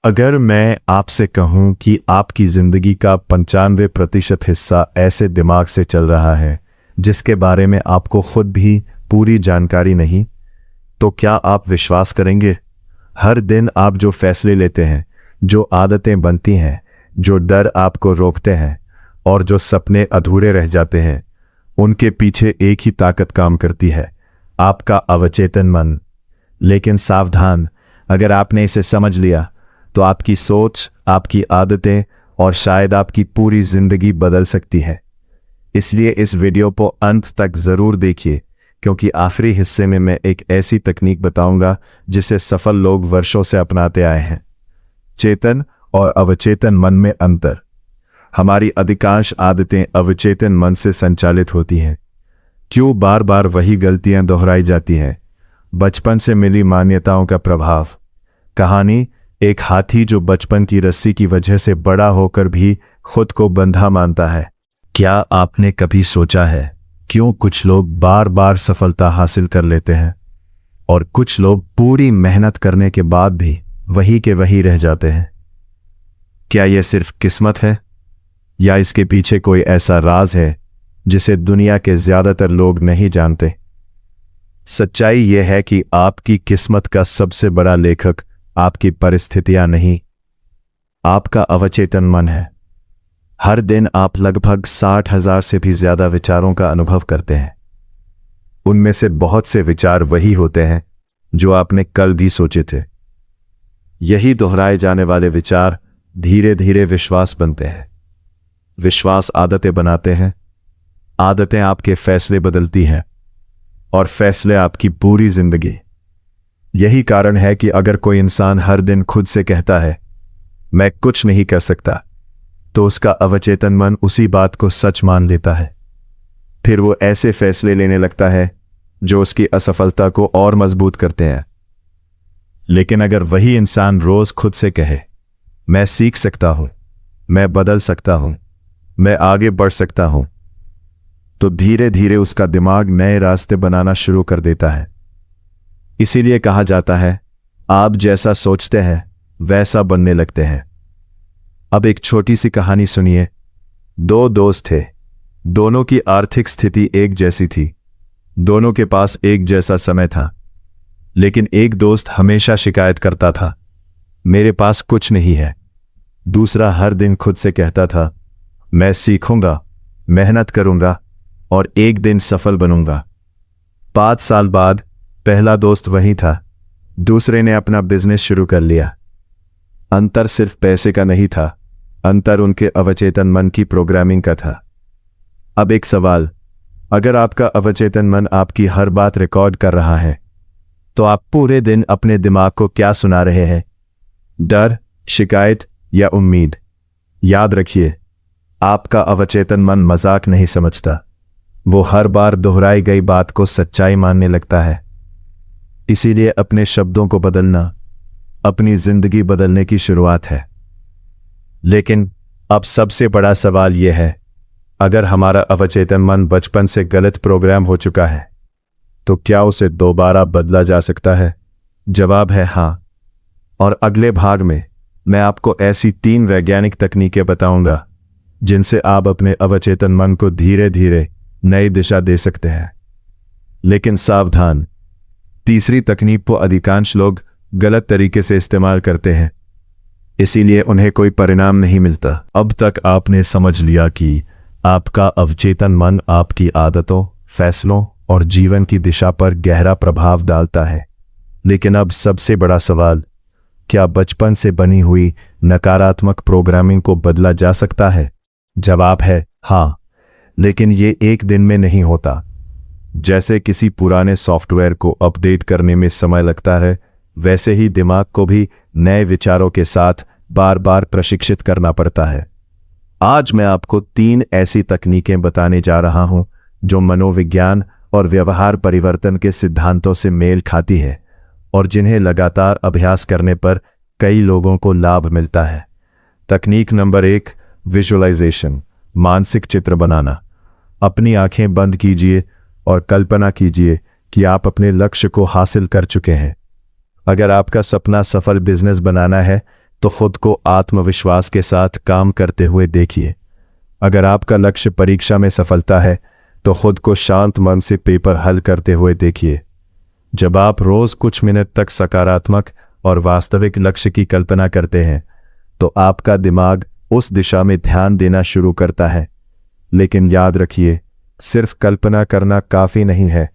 अगर मैं आपसे कहूं कि आपकी जिंदगी का 95% हिस्सा ऐसे दिमाग से चल रहा है जिसके बारे में आपको खुद भी पूरी जानकारी नहीं, तो क्या आप विश्वास करेंगे? हर दिन आप जो फैसले लेते हैं, जो आदतें बनती हैं, जो डर आपको रोकते हैं और जो सपने अधूरे रह जाते हैं, उनके पीछे एक ही ताकत काम करती है, आपका अवचेतन मन। लेकिन सावधान, अगर आपने इसे समझ लिया तो आपकी सोच, आपकी आदतें और शायद आपकी पूरी जिंदगी बदल सकती है। इसलिए इस वीडियो को अंत तक जरूर देखिए, क्योंकि आखिरी हिस्से में मैं एक ऐसी तकनीक बताऊंगा जिसे सफल लोग वर्षों से अपनाते आए हैं। चेतन और अवचेतन मन में अंतर। हमारी अधिकांश आदतें अवचेतन मन से संचालित होती हैं। क्यों बार बार वही गलतियां दोहराई जाती हैं? बचपन से मिली मान्यताओं का प्रभाव। कहानी: एक हाथी जो बचपन की रस्सी की वजह से बड़ा होकर भी खुद को बंधा मानता है। क्या आपने कभी सोचा है क्यों कुछ लोग बार बार सफलता हासिल कर लेते हैं और कुछ लोग पूरी मेहनत करने के बाद भी वही के वही रह जाते हैं? क्या यह सिर्फ किस्मत है या इसके पीछे कोई ऐसा राज है जिसे दुनिया के ज्यादातर लोग नहीं जानते? सच्चाई यह है कि आपकी किस्मत का सबसे बड़ा लेखक आपकी परिस्थितियां नहीं, आपका अवचेतन मन है। हर दिन आप लगभग 60,000 से भी ज्यादा विचारों का अनुभव करते हैं। उनमें से बहुत से विचार वही होते हैं जो आपने कल भी सोचे थे। यही दोहराए जाने वाले विचार धीरे धीरे विश्वास बनते हैं। विश्वास आदतें बनाते हैं, आदतें आपके फैसले बदलती हैं और फैसले आपकी पूरी जिंदगी। यही कारण है कि अगर कोई इंसान हर दिन खुद से कहता है मैं कुछ नहीं कर सकता, तो उसका अवचेतन मन उसी बात को सच मान लेता है। फिर वो ऐसे फैसले लेने लगता है जो उसकी असफलता को और मजबूत करते हैं। लेकिन अगर वही इंसान रोज खुद से कहे मैं सीख सकता हूं, मैं बदल सकता हूं, मैं आगे बढ़ सकता हूं, तो धीरे धीरे उसका दिमाग नए रास्ते बनाना शुरू कर देता है। इसीलिए कहा जाता है आप जैसा सोचते हैं वैसा बनने लगते हैं। अब एक छोटी सी कहानी सुनिए। दो दोस्त थे, दोनों की आर्थिक स्थिति एक जैसी थी, दोनों के पास एक जैसा समय था। लेकिन एक दोस्त हमेशा शिकायत करता था मेरे पास कुछ नहीं है। दूसरा हर दिन खुद से कहता था मैं सीखूंगा, मेहनत करूंगा और एक दिन सफल बनूंगा। 5 साल बाद पहला दोस्त वही था, दूसरे ने अपना बिजनेस शुरू कर लिया। अंतर सिर्फ पैसे का नहीं था, अंतर उनके अवचेतन मन की प्रोग्रामिंग का था। अब एक सवाल, अगर आपका अवचेतन मन आपकी हर बात रिकॉर्ड कर रहा है, तो आप पूरे दिन अपने दिमाग को क्या सुना रहे हैं? डर, शिकायत या उम्मीद? याद रखिए, आपका अवचेतन मन मजाक नहीं समझता। वो हर बार दोहराई गई बात को सच्चाई मानने लगता है। इसीलिए अपने शब्दों को बदलना अपनी जिंदगी बदलने की शुरुआत है। लेकिन अब सबसे बड़ा सवाल यह है, अगर हमारा अवचेतन मन बचपन से गलत प्रोग्राम हो चुका है, तो क्या उसे दोबारा बदला जा सकता है? जवाब है हाँ। और अगले भाग में मैं आपको ऐसी 3 वैज्ञानिक तकनीकें बताऊंगा जिनसे आप अपने अवचेतन मन को धीरे धीरे नई दिशा दे सकते हैं। लेकिन सावधान, तीसरी तकनीक को अधिकांश लोग गलत तरीके से इस्तेमाल करते हैं, इसीलिए उन्हें कोई परिणाम नहीं मिलता। अब तक आपने समझ लिया कि आपका अवचेतन मन आपकी आदतों, फैसलों और जीवन की दिशा पर गहरा प्रभाव डालता है। लेकिन अब सबसे बड़ा सवाल, क्या बचपन से बनी हुई नकारात्मक प्रोग्रामिंग को बदला जा सकता है? जवाब है हाँ, लेकिन ये एक दिन में नहीं होता। जैसे किसी पुराने सॉफ्टवेयर को अपडेट करने में समय लगता है, वैसे ही दिमाग को भी नए विचारों के साथ बार बार प्रशिक्षित करना पड़ता है। आज मैं आपको 3 ऐसी तकनीकें बताने जा रहा हूं जो मनोविज्ञान और व्यवहार परिवर्तन के सिद्धांतों से मेल खाती है और जिन्हें लगातार अभ्यास करने पर कई लोगों को लाभ मिलता है। तकनीक नंबर 1, विजुअलाइजेशन, मानसिक चित्र बनाना। अपनी आंखें बंद कीजिए और कल्पना कीजिए कि आप अपने लक्ष्य को हासिल कर चुके हैं। अगर आपका सपना सफल बिजनेस बनाना है, तो खुद को आत्मविश्वास के साथ काम करते हुए देखिए। अगर आपका लक्ष्य परीक्षा में सफलता है तो खुद को शांत मन से पेपर हल करते हुए देखिए। जब आप रोज कुछ मिनट तक सकारात्मक और वास्तविक लक्ष्य की कल्पना करते हैं तो आपका दिमाग उस दिशा में ध्यान देना शुरू करता है। लेकिन याद रखिए, सिर्फ कल्पना करना काफी नहीं है।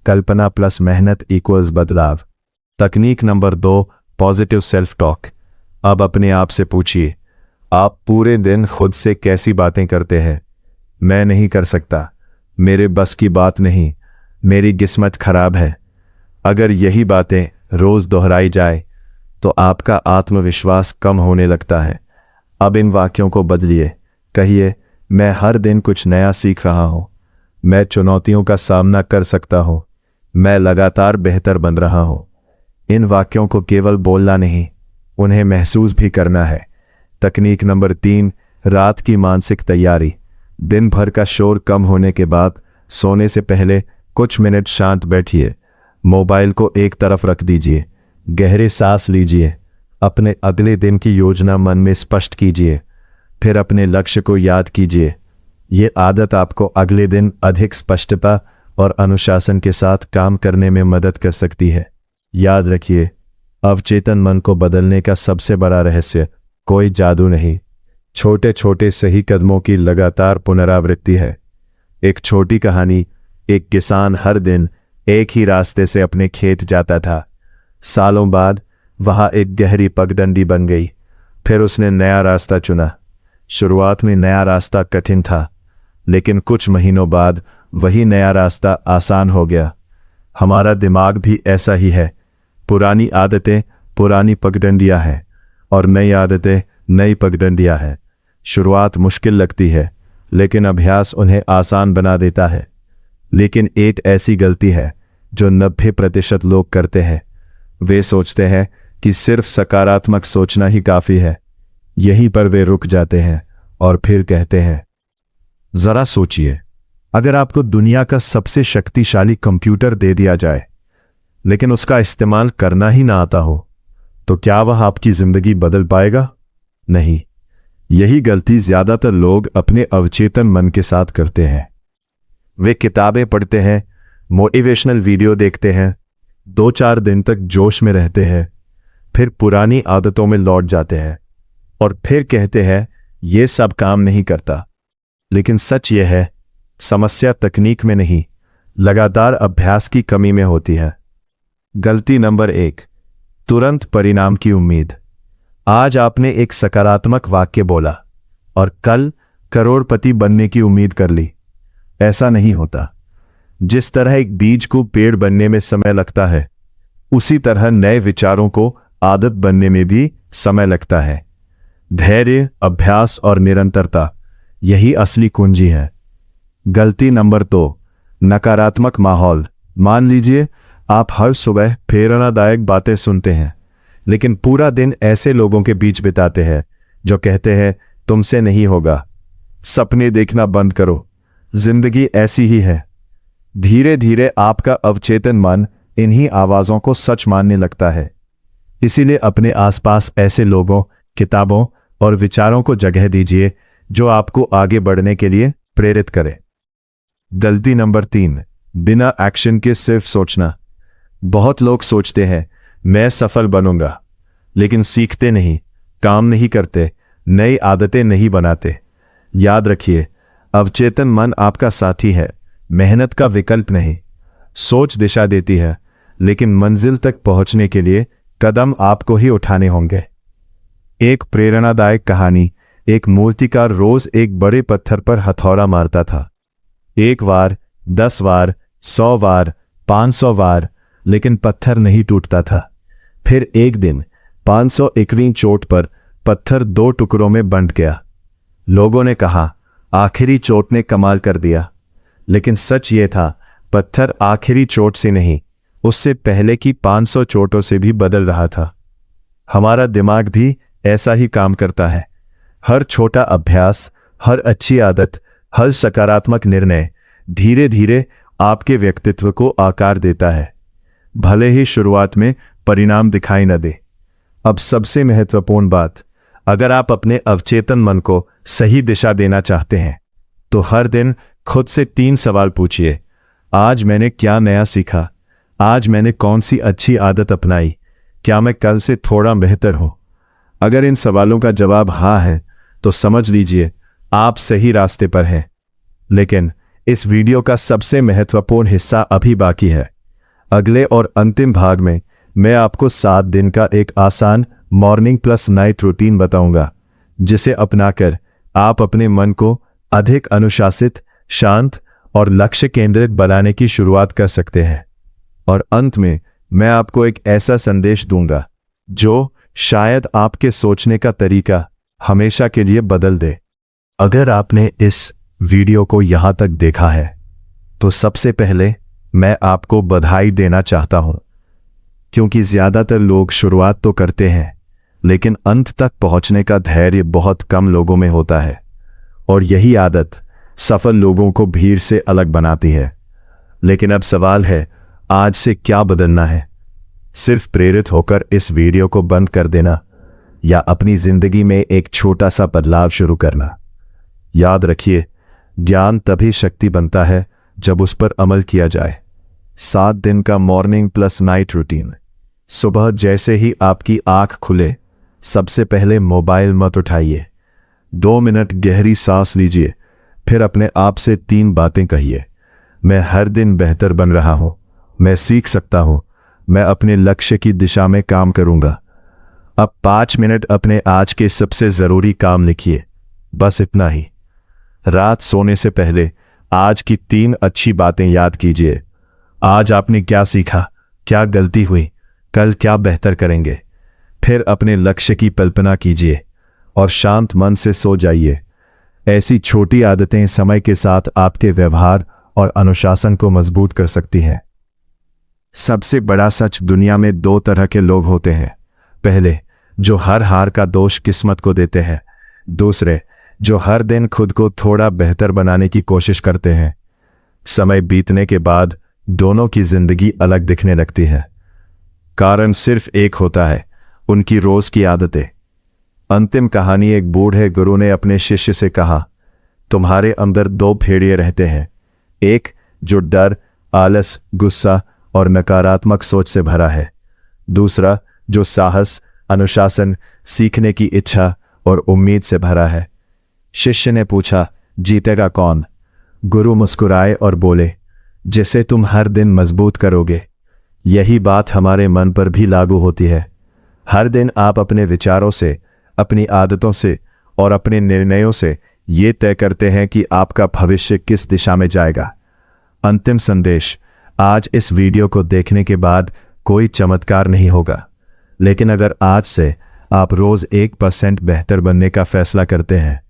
कल्पना प्लस मेहनत इक्वल्स बदलाव। तकनीक नंबर 2, पॉजिटिव सेल्फ टॉक। अब अपने आप से पूछिए, आप पूरे दिन खुद से कैसी बातें करते हैं? मैं नहीं कर सकता, मेरे बस की बात नहीं, मेरी किस्मत खराब है। अगर यही बातें रोज दोहराई जाए तो आपका आत्मविश्वास कम होने लगता है। अब इन वाक्यों को बदलिए। कहिए, मैं हर दिन कुछ नया सीख रहा हूं, मैं चुनौतियों का सामना कर सकता हूं, मैं लगातार बेहतर बन रहा हूं। इन वाक्यों को केवल बोलना नहीं, उन्हें महसूस भी करना है। तकनीक नंबर 3, रात की मानसिक तैयारी। दिन भर का शोर कम होने के बाद सोने से पहले कुछ मिनट शांत बैठिए। मोबाइल को एक तरफ रख दीजिए, गहरे सांस लीजिए, अपने अगले दिन की योजना मन में स्पष्ट कीजिए, फिर अपने लक्ष्य को याद कीजिए। ये आदत आपको अगले दिन अधिक स्पष्टता और अनुशासन के साथ काम करने में मदद कर सकती है। याद रखिए, अवचेतन मन को बदलने का सबसे बड़ा रहस्य कोई जादू नहीं, छोटे छोटे सही कदमों की लगातार पुनरावृत्ति है। एक छोटी कहानी, एक किसान हर दिन एक ही रास्ते से अपने खेत जाता था। सालों बाद वहां एक गहरी पगडंडी बन गई। फिर उसने नया रास्ता चुना। शुरुआत में नया रास्ता कठिन था, लेकिन कुछ महीनों बाद वही नया रास्ता आसान हो गया। हमारा दिमाग भी ऐसा ही है। पुरानी आदतें पुरानी पगडंडियां हैं और नई आदतें नई पगडंडियां हैं। शुरुआत मुश्किल लगती है, लेकिन अभ्यास उन्हें आसान बना देता है। लेकिन एक ऐसी गलती है जो 90% लोग करते हैं। वे सोचते हैं कि सिर्फ सकारात्मक सोचना ही काफी है। यहीं पर वे रुक जाते हैं और फिर कहते हैं, जरा सोचिए, अगर आपको दुनिया का सबसे शक्तिशाली कंप्यूटर दे दिया जाए लेकिन उसका इस्तेमाल करना ही ना आता हो, तो क्या वह आपकी जिंदगी बदल पाएगा? नहीं। यही गलती ज्यादातर लोग अपने अवचेतन मन के साथ करते हैं। वे किताबें पढ़ते हैं, मोटिवेशनल वीडियो देखते हैं, 2-4 दिन तक जोश में रहते हैं, फिर पुरानी आदतों में लौट जाते हैं और फिर कहते हैं यह सब काम नहीं करता। लेकिन सच यह है, समस्या तकनीक में नहीं, लगातार अभ्यास की कमी में होती है। गलती नंबर 1, तुरंत परिणाम की उम्मीद। आज आपने एक सकारात्मक वाक्य बोला और कल करोड़पति बनने की उम्मीद कर ली। ऐसा नहीं होता। जिस तरह एक बीज को पेड़ बनने में समय लगता है, उसी तरह नए विचारों को आदत बनने में भी समय लगता है। धैर्य, अभ्यास और निरंतरता, यही असली कुंजी है। गलती नंबर 2, नकारात्मक माहौल। मान लीजिए आप हर सुबह प्रेरणादायक बातें सुनते हैं, लेकिन पूरा दिन ऐसे लोगों के बीच बिताते हैं जो कहते हैं तुमसे नहीं होगा, सपने देखना बंद करो, जिंदगी ऐसी ही है। धीरे धीरे आपका अवचेतन मन इन्हीं आवाजों को सच मानने लगता है। इसीलिए अपने आसपास ऐसे लोगों, किताबों और विचारों को जगह दीजिए जो आपको आगे बढ़ने के लिए प्रेरित करे। गलती नंबर 3, बिना एक्शन के सिर्फ सोचना। बहुत लोग सोचते हैं मैं सफल बनूंगा, लेकिन सीखते नहीं, काम नहीं करते, नई आदतें नहीं बनाते। याद रखिए, अवचेतन मन आपका साथी है, मेहनत का विकल्प नहीं। सोच दिशा देती है, लेकिन मंजिल तक पहुंचने के लिए कदम आपको ही उठाने होंगे। एक प्रेरणादायक कहानी। एक मूर्तिकार रोज एक बड़े पत्थर पर हथौड़ा मारता था। 1 बार, 10 बार, 100 बार, 500 बार, लेकिन पत्थर नहीं टूटता था। फिर एक दिन 501वीं चोट पर पत्थर 2 टुकड़ों में बंट गया। लोगों ने कहा आखिरी चोट ने कमाल कर दिया, लेकिन सच ये था, पत्थर आखिरी चोट से नहीं, उससे पहले की 500 चोटों से भी बदल रहा था। हमारा दिमाग भी ऐसा ही काम करता है। हर छोटा अभ्यास, हर अच्छी आदत, हर सकारात्मक निर्णय धीरे धीरे आपके व्यक्तित्व को आकार देता है, भले ही शुरुआत में परिणाम दिखाई न दे। अब सबसे महत्वपूर्ण बात, अगर आप अपने अवचेतन मन को सही दिशा देना चाहते हैं तो हर दिन खुद से 3 सवाल पूछिए। आज मैंने क्या नया सीखा? आज मैंने कौन सी अच्छी आदत अपनाई? क्या मैं कल से थोड़ा बेहतर हूं? अगर इन सवालों का जवाब हाँ है तो समझ लीजिए आप सही रास्ते पर हैं। लेकिन इस वीडियो का सबसे महत्वपूर्ण हिस्सा अभी बाकी है। अगले और अंतिम भाग में मैं आपको 7 दिन का एक आसान मॉर्निंग प्लस नाइट रूटीन बताऊंगा, जिसे अपनाकर आप अपने मन को अधिक अनुशासित, शांत और लक्ष्य केंद्रित बनाने की शुरुआत कर सकते हैं। और अंत में मैं आपको एक ऐसा संदेश दूंगा जो शायद आपके सोचने का तरीका हमेशा के लिए बदल दे। अगर आपने इस वीडियो को यहां तक देखा है तो सबसे पहले मैं आपको बधाई देना चाहता हूं, क्योंकि ज्यादातर लोग शुरुआत तो करते हैं लेकिन अंत तक पहुंचने का धैर्य बहुत कम लोगों में होता है। और यही आदत सफल लोगों को भीड़ से अलग बनाती है। लेकिन अब सवाल है, आज से क्या बदलना है? सिर्फ प्रेरित होकर इस वीडियो को बंद कर देना या अपनी जिंदगी में एक छोटा सा बदलाव शुरू करना? याद रखिए, ज्ञान तभी शक्ति बनता है जब उस पर अमल किया जाए। 7 दिन का मॉर्निंग प्लस नाइट रूटीन। सुबह जैसे ही आपकी आंख खुले, सबसे पहले मोबाइल मत उठाइए। 2 मिनट गहरी सांस लीजिए, फिर अपने आप से 3 बातें कहिए। मैं हर दिन बेहतर बन रहा हूं, मैं सीख सकता हूं, मैं अपने लक्ष्य की दिशा में काम करूंगा। अब 5 मिनट अपने आज के सबसे जरूरी काम लिखिए, बस इतना ही। रात सोने से पहले आज की 3 अच्छी बातें याद कीजिए। आज आपने क्या सीखा, क्या गलती हुई, कल क्या बेहतर करेंगे। फिर अपने लक्ष्य की कल्पना कीजिए और शांत मन से सो जाइए। ऐसी छोटी आदतें समय के साथ आपके व्यवहार और अनुशासन को मजबूत कर सकती हैं। सबसे बड़ा सच, दुनिया में 2 तरह के लोग होते हैं। पहले, जो हर हार का दोष किस्मत को देते हैं। दूसरे, जो हर दिन खुद को थोड़ा बेहतर बनाने की कोशिश करते हैं। समय बीतने के बाद दोनों की जिंदगी अलग दिखने लगती है। कारण सिर्फ एक होता है, उनकी रोज की आदतें। अंतिम कहानी, एक बूढ़े गुरु ने अपने शिष्य से कहा, तुम्हारे अंदर 2 भेड़िए रहते हैं। एक जो डर, आलस, गुस्सा और नकारात्मक सोच से भरा है। दूसरा जो साहस, अनुशासन, सीखने की इच्छा और उम्मीद से भरा है। शिष्य ने पूछा, जीतेगा कौन? गुरु मुस्कुराए और बोले, जिसे तुम हर दिन मजबूत करोगे। यही बात हमारे मन पर भी लागू होती है। हर दिन आप अपने विचारों से, अपनी आदतों से और अपने निर्णयों से ये तय करते हैं कि आपका भविष्य किस दिशा में जाएगा। अंतिम संदेश, आज इस वीडियो को देखने के बाद कोई चमत्कार नहीं होगा, लेकिन अगर आज से आप रोज 1% बेहतर बनने का फैसला करते हैं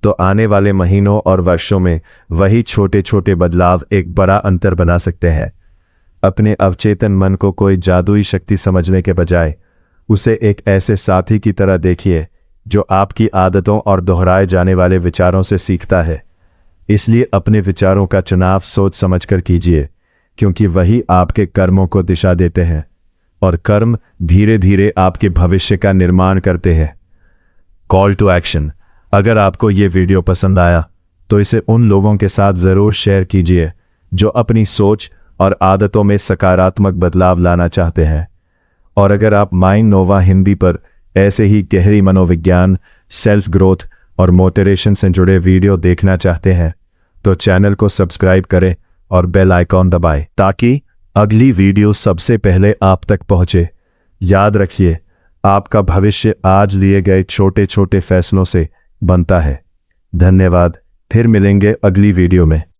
तो आने वाले महीनों और वर्षों में वही छोटे छोटे बदलाव एक बड़ा अंतर बना सकते हैं। अपने अवचेतन मन को कोई जादुई शक्ति समझने के बजाय उसे एक ऐसे साथी की तरह देखिए जो आपकी आदतों और दोहराए जाने वाले विचारों से सीखता है। इसलिए अपने विचारों का चुनाव सोच समझकर कीजिए, क्योंकि वही आपके कर्मों को दिशा देते हैं और कर्म धीरे धीरे आपके भविष्य का निर्माण करते हैं। कॉल टू एक्शन, अगर आपको ये वीडियो पसंद आया तो इसे उन लोगों के साथ ज़रूर शेयर कीजिए जो अपनी सोच और आदतों में सकारात्मक बदलाव लाना चाहते हैं। और अगर आप माइंड नोवा हिंदी पर ऐसे ही गहरी मनोविज्ञान, सेल्फ ग्रोथ और मोटिवेशन से जुड़े वीडियो देखना चाहते हैं तो चैनल को सब्सक्राइब करें और बेल आइकॉन दबाएं ताकि अगली वीडियो सबसे पहले आप तक पहुंचे। याद रखिए, आपका भविष्य आज लिए गए छोटे छोटे फैसलों से बनता है। धन्यवाद, फिर मिलेंगे अगली वीडियो में।